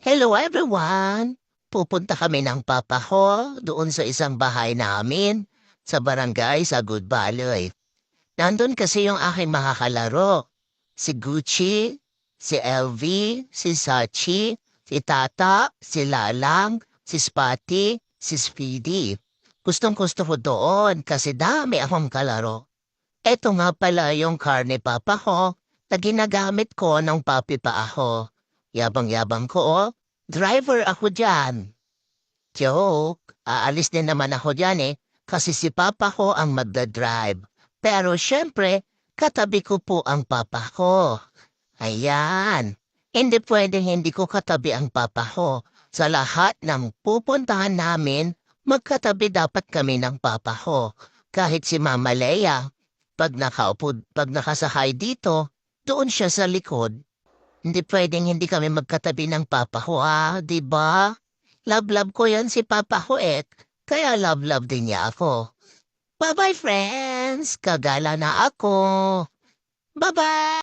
Hello everyone! Pupunta kami ng papa ko doon sa isang bahay namin sa barangay sa Good Valley. Nandun kasi yung aking mga kalaro. Si Gucci, si LV, si Sachi, si Tata, si Lalang, si Spotty, si Speedy. Gustong-gusto ko doon kasi dami akong kalaro. Eto nga pala yung car ni papa ko na ginagamit ko nung papi pa ako. Yabang-yabang ko, oh. Driver ako dyan. Joke, aalis din naman ako dyan kasi si papa ko ang magdadrive. Pero syempre, katabi ko po ang papa ko. Ayan. Hindi pwedeng hindi ko katabi ang papa ko. Sa lahat ng pupuntahan namin, magkatabi dapat kami ng papa ko. Kahit si Mama Leia, pag nakasakay dito, doon siya sa likod. Hindi pwedeng hindi kami magkatabi ng papa ko, di ba? Love-love ko yan si papa ko kaya love-love din niya ako. Bye-bye, friends! Kagala na ako. Bye-bye!